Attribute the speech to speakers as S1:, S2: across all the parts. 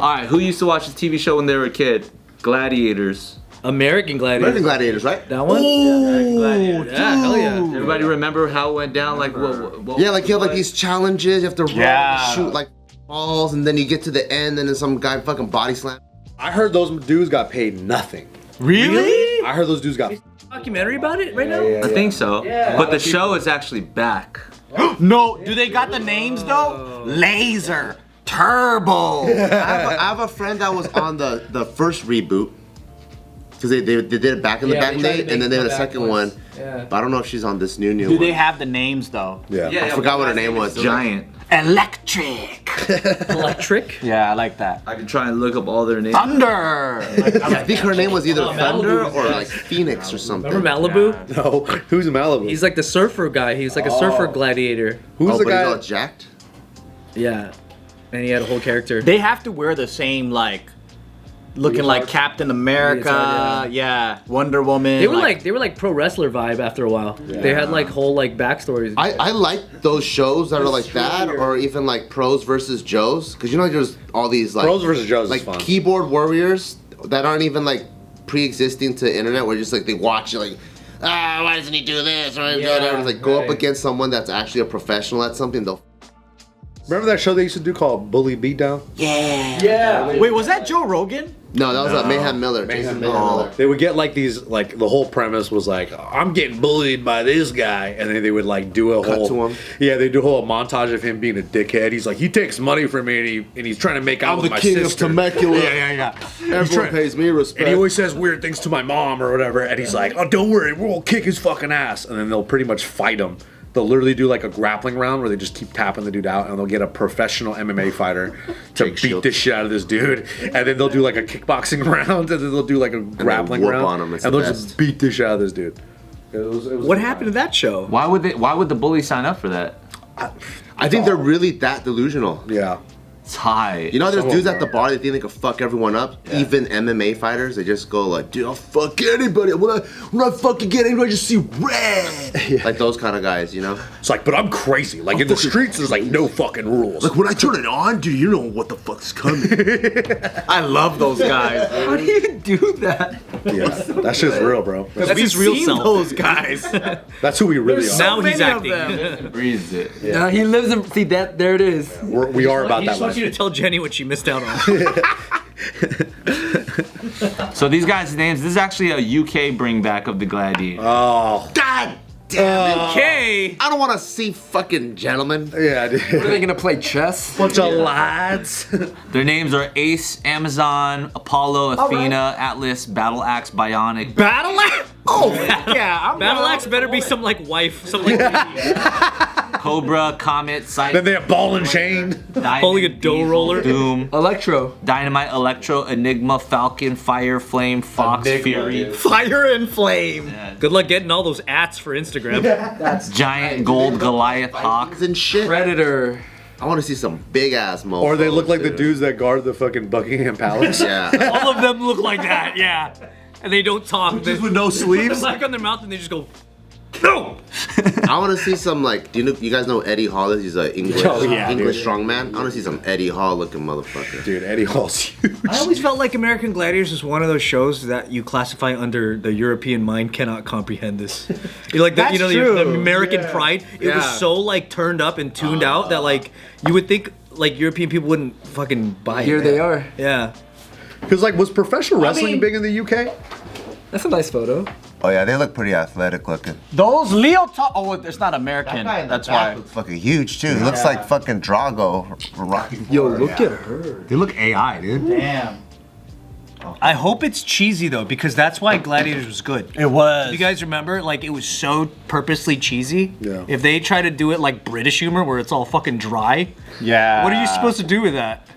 S1: Alright, who used to watch the TV show when they were a kid? Gladiators.
S2: American Gladiators,
S3: right?
S2: That one?
S1: Gladiators.
S2: Yeah, hell yeah.
S1: Everybody remember how it went down? Like what
S3: Yeah, like you have like these challenges, you have to run, shoot like balls, and then you get to the end, and then some guy fucking body slam.
S4: I heard those dudes got paid nothing.
S1: Really?
S4: I heard those dudes got.
S2: Documentary about it right now?
S1: I think so.
S2: Yeah.
S1: But the show is actually back.
S5: No, do they got the names though? Laser, Turbo.
S3: I have a friend that was on the first reboot. Because they did it back in the back day, and then they had a second one. Yeah. But I don't know if she's on this new one.
S5: Do they have the names though?
S4: Yeah.
S3: I forgot what her name was.
S1: Giant.
S5: Electric.
S2: Electric?
S5: Yeah, I like that.
S1: I can try and look up all their names.
S5: Thunder.
S3: I think her name was either Thunder or like Phoenix or something.
S2: Remember Malibu?
S4: No, who's Malibu?
S2: He's like the surfer guy. He's like a surfer gladiator.
S4: Who's the
S3: but
S4: guy?
S3: he's all jacked?
S2: Yeah. And he had a whole character.
S5: They have to wear the same looking like Captain America, Wonder Woman.
S2: They were like pro wrestler vibe after a while. Yeah. They had like whole like backstories.
S3: I like those shows that are like that, or even like Pros versus Joes, because you know like there's all these like
S4: Pros versus Joes
S3: like
S4: is fun.
S3: keyboard warriors that aren't even like pre-existing to internet, where just like they watch it like, why doesn't he do this or whatever. Like go up against someone that's actually a professional at something. They'll.
S4: Remember that show they used to do called Bully Beatdown?
S5: Yeah. Wait, was that Joe Rogan?
S3: No, that was Mayhem Miller. Jason Mayhem Miller.
S4: They would get like these, like the whole premise was like, I'm getting bullied by this guy, and then they would like do a
S3: Cut
S4: whole,
S3: to him.
S4: yeah, they do a whole montage of him being a dickhead. He's like, he takes money from me, and he's trying to make out with my sister.
S3: Temecula.
S4: Yeah.
S3: Everyone pays me respect.
S4: And he always says weird things to my mom or whatever, and he's like, oh, don't worry, we'll kick his fucking ass, and then they'll pretty much fight him. They'll literally do like a grappling round where they just keep tapping the dude out, and they'll get a professional MMA fighter to beat the shit out of this dude, and then they'll do like a kickboxing round, and then they'll do like a grappling round,
S3: on him.
S4: and they'll just beat the shit out of this dude. It was
S2: What happened to that show?
S1: Why would the bully sign up for that?
S3: I think they're really that delusional.
S4: Yeah.
S1: It's high.
S3: You know, there's dudes at the bar that think they can fuck everyone up. Yeah. Even MMA fighters, they just go like, dude, I'll fuck anybody. When I fucking get anybody, I just see red. Like those kind of guys, you know?
S4: It's like, but I'm crazy. Like in the streets, there's like no fucking rules.
S3: Like when I turn it on, dude, you know what the fuck's coming.
S5: I love those guys.
S2: How do you do that?
S4: Yeah, that shit's real, bro.
S2: That's his real self.
S5: Those guys.
S4: That's who we really are.
S2: Now he's acting.
S1: Breathes it.
S2: Yeah. Now he lives in. See that? There it is.
S4: We are about
S2: He
S4: that
S2: just wants
S4: life.
S2: you to tell Jenny what she missed out on.
S1: So these guys' names. This is actually a UK bring back of the Gladiator.
S4: Oh.
S3: God damn it.
S2: Okay.
S3: I don't want to see fucking gentlemen.
S4: Yeah, dude.
S2: What are they gonna play chess?
S4: Bunch of lads.
S1: Their names are Ace, Amazon, Apollo, Athena, Atlas, Battle Axe, Bionic.
S5: Battle Axe? Oh, yeah.
S2: Battle Axe better be some like wife, some like
S1: Cobra, Comet, Sight.
S4: Then they have Ball and Chain.
S2: Holding a dough roller.
S1: Doom,
S2: Electro.
S1: Dynamite, Electro, Enigma, Falcon, Fire, Flame, Fox, Fury,
S5: Fire and Flame.
S2: Good luck getting all those ats for Instagram.
S5: That's
S1: Giant, Gold, Goliath, Hawk.
S3: Vikings and shit.
S2: Predator.
S3: I want to see some big ass mofos.
S4: Or they look like the dudes that guard the fucking Buckingham Palace.
S3: Yeah.
S2: All of them look like that, yeah. And they don't talk.
S4: Just with no
S2: They
S4: sleeves.
S2: black on their mouth and they just go, no!
S3: I want to see some like. Do you guys know Eddie Hall is? He's an English strongman. I want to see some Eddie Hall looking motherfucker.
S4: Dude, Eddie Hall's huge.
S2: I always felt like American Gladiators was one of those shows that you classify under the European mind cannot comprehend this. You like the, the American pride. It was so like turned up and tuned out that like you would think like European people wouldn't fucking buy it.
S6: Here they are.
S2: Yeah.
S4: Because like, was professional wrestling big in the UK?
S6: That's a nice photo.
S3: Oh yeah, they look pretty athletic looking.
S5: those leotard. Oh, it's not American. That's why.
S3: Looks fucking huge too. He looks like fucking Drago.
S6: Yo, look at her.
S4: They look AI, dude.
S5: Damn.
S2: I hope it's cheesy though, because that's why Gladiators was good.
S5: It was.
S2: You guys remember? Like it was so purposely cheesy.
S4: Yeah.
S2: If they try to do it like British humor where it's all fucking dry,
S5: Yeah.
S2: what are you supposed to do with that?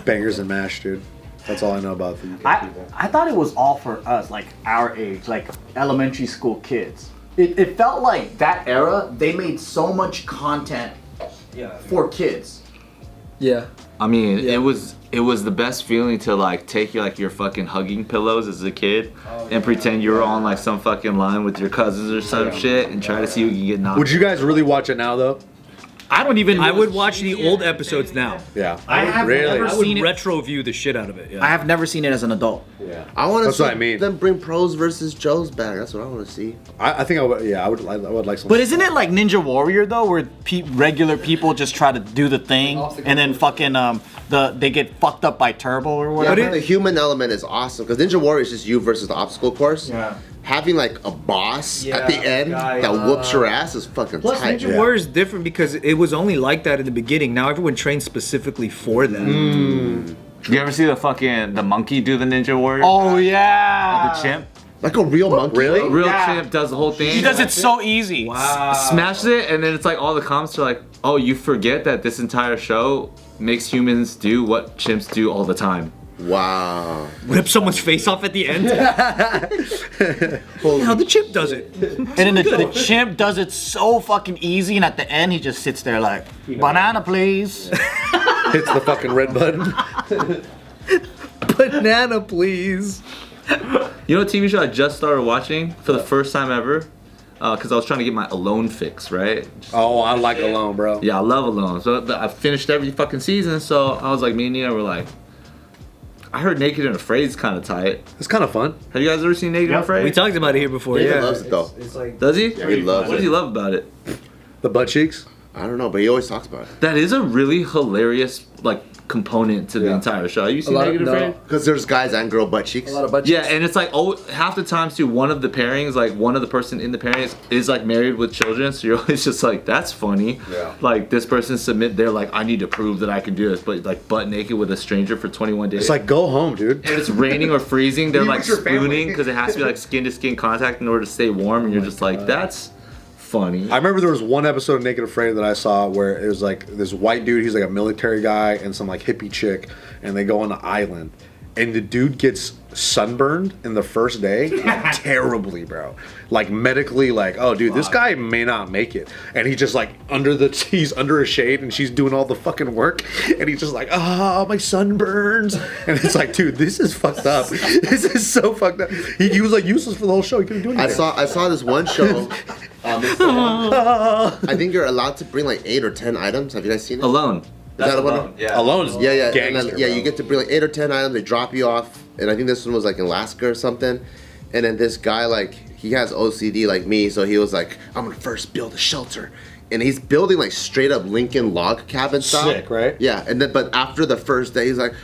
S4: Bangers and mash, dude. That's all I know about the UK people.
S5: I thought it was all for us, like our age, like elementary school kids. It felt like that era, they made so much content for kids.
S6: Yeah.
S1: I mean, it was the best feeling to like take your fucking hugging pillows as a kid and pretend you were on like some fucking line with your cousins or some shit and try to see who can get knocked.
S4: Would you guys really watch it now, though?
S5: I don't even.
S2: I would watch the old episodes now.
S4: Yeah.
S5: I have
S4: really.
S5: never
S2: I would
S5: seen it.
S2: retro view the shit out of it. Yeah.
S5: I have never seen it as an adult.
S4: Yeah.
S3: I want to
S4: That's
S3: see
S4: what I mean.
S3: them bring pros versus Joes back. That's what I want to see.
S4: I think I would. Yeah, I would like some.
S5: But isn't it like Ninja Warrior though, where regular people just try to do the thing and then fucking they get fucked up by Turbo or
S3: Yeah,
S5: whatever?
S3: but the human element is awesome because Ninja Warrior is just you versus the obstacle course.
S2: Yeah.
S3: Having like a boss at the end
S2: guy,
S3: that whoops your ass is fucking
S2: Plus,
S3: tight.
S2: Ninja Warrior is different because it was only like that in the beginning. Now everyone trains specifically for that.
S1: You ever see the monkey do the Ninja Warrior?
S5: Oh yeah.
S1: The chimp.
S3: Like a real monkey.
S4: Really?
S1: A real
S5: Yeah.
S1: chimp does the whole thing.
S5: He does it so easy.
S1: Smashes it, and then it's like all the comments are like, "Oh, you forget that this entire show makes humans do what chimps do all the time."
S3: Wow.
S2: Rip someone's face off at the end. How the chimp does it.
S5: And then the chimp does it so fucking easy, and at the end he just sits there like, banana please.
S4: Hits the fucking red button.
S2: Banana, please.
S1: You know what TV show I just started watching for the first time ever? Because I was trying to get my Alone fix, right?
S4: Oh, I like Alone, bro.
S1: Yeah, I love Alone. So I finished every fucking season, so I was like, me and Nina were like, I heard Naked and Afraid is kind of tight.
S4: It's kind of fun.
S1: Have you guys ever seen Naked and Afraid?
S2: We talked about it here before.
S3: David
S2: Yeah.
S3: loves it though.
S2: It's like
S1: Does he?
S3: He loves
S1: What does
S3: it.
S1: he love about it?
S4: The butt cheeks.
S3: I don't know, but he always talks about it.
S1: That is a really hilarious component to the
S6: Yeah.
S1: entire show. Have you seen
S6: lot of-
S1: Naked and
S6: no.
S1: Afraid?
S3: Because there's guys and girl butt cheeks.
S6: A lot of butt
S1: Yeah,
S6: cheeks.
S1: and it's like half the times too, one of the pairings, like one of the person in the pairings is like married with children, so you're always just like, that's funny.
S4: Yeah.
S1: Like this person they're like, I need to prove that I can do this, but like butt naked with a stranger for 21 days.
S4: It's like go home, dude.
S1: and it's raining or freezing, they're
S4: You
S1: like
S4: with your family.
S1: spooning because it has to be like skin to skin contact in order to stay warm, and you're just like, that's funny.
S4: I remember there was one episode of Naked Afraid that I saw where it was like this white dude, he's like a military guy, and some like hippie chick, and they go on an island, and the dude gets sunburned in the first day, like, terribly, bro. Like medically, like, oh, dude, this guy may not make it, and he's just like he's under a shade, and she's doing all the fucking work, and he's just like, ah, my sunburns, and it's like, dude, this is fucked up. This is so fucked up. He was like useless for the whole show. He couldn't do anything.
S3: I saw this one show. I think you're allowed to bring like 8 or 10 items. Have you guys seen it?
S1: Alone.
S3: Is that one?
S1: Yeah.
S4: Alone's
S3: Yeah, yeah, and
S4: gangster,
S3: then, yeah.
S4: bro.
S3: You get to bring like 8 or 10 items. They drop you off, and I think this one was like in Alaska or something. And then this guy, like, he has OCD like me, so he was like, "I'm gonna first build a shelter," and he's building like straight up Lincoln log cabin style.
S4: Sick, right?
S3: Yeah, and then but after the first day, he's like,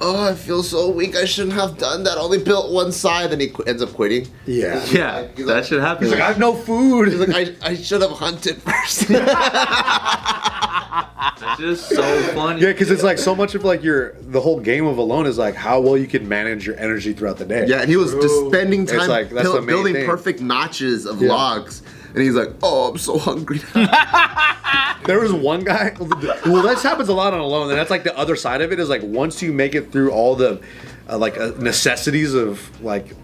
S3: "Oh, I feel so weak. I shouldn't have done that. I only built one side," and he ends up quitting.
S4: Yeah.
S1: Yeah, that should happen.
S4: He's like, I have no food.
S3: He's like, I should have hunted first.
S1: That's just so funny.
S4: Yeah, because it's like so much of like the whole game of Alone is like how well you can manage your energy throughout the day.
S3: Yeah, and he was just spending
S4: It's
S3: time
S4: like, that's the main
S3: building
S4: thing.
S3: perfect notches of
S4: Yeah.
S3: logs. And he's like, "Oh, I'm so hungry."
S4: There was one guy. Well, this happens a lot on Alone, and that's like the other side of it is like once you make it through all the necessities of like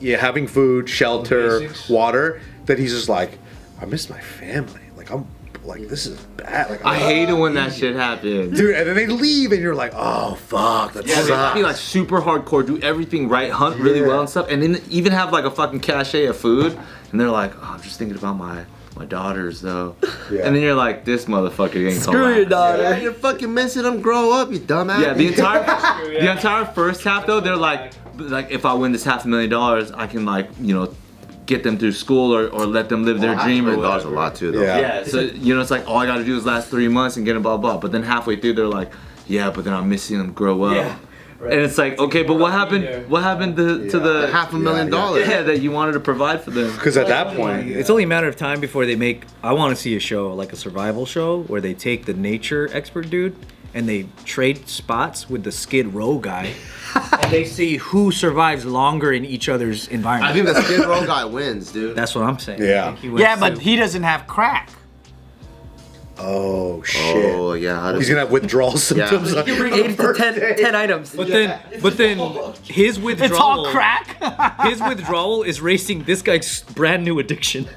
S4: having food, shelter, water, that he's just like, I miss my family. Like I'm like this is bad. Like
S1: I hate it when that shit happens.
S4: dude, and then they leave, and you're like, oh fuck, that
S1: Yeah, they have
S4: sucks.
S1: to be like super hardcore, do everything right, hunt really well and stuff, and then even have like a fucking cachet of food, and they're like, oh, I'm just thinking about my daughters though,
S4: Yeah.
S1: and then you're like, this motherfucker ain't
S6: Screw your daughter.
S3: Yeah, you're fucking missing them grow up, you dumbass.
S1: Yeah, the entire first half though, they're like if I win this $500,000, I can like get them through school or let them live their dream or
S3: $500,000
S1: whatever.
S3: a lot too, though.
S4: Yeah.
S1: Yeah, so it's like all I gotta do is last 3 months and get them blah blah. But then halfway through they're like, yeah, but then I'm missing them grow up.
S2: Yeah.
S1: And it's like, okay, but what happened? What happened to the
S3: $500,000.
S1: yeah that you wanted to provide for them?
S4: Because at that point,
S2: It's only a matter of time before they make. I want to see a show like a survival show where they take the nature expert dude and they trade spots with the Skid Row guy, and they see who survives longer in each other's environment.
S3: I think the Skid Row guy wins, dude.
S2: That's what I'm saying.
S4: Yeah.
S2: I think he wins
S5: Yeah, but
S2: too.
S5: he doesn't have crack.
S4: oh shit,
S3: Oh yeah, how does
S4: he's gonna have withdrawal symptoms.
S3: Yeah.
S6: You bring 8 to 10 items.
S2: But then his withdrawal.
S5: It's all crack.
S2: His withdrawal is racing this guy's brand new addiction.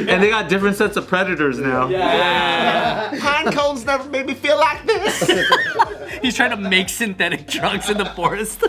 S1: And they got different sets of predators now.
S3: pine cones never made me feel like this.
S2: He's trying to make synthetic drugs in the forest.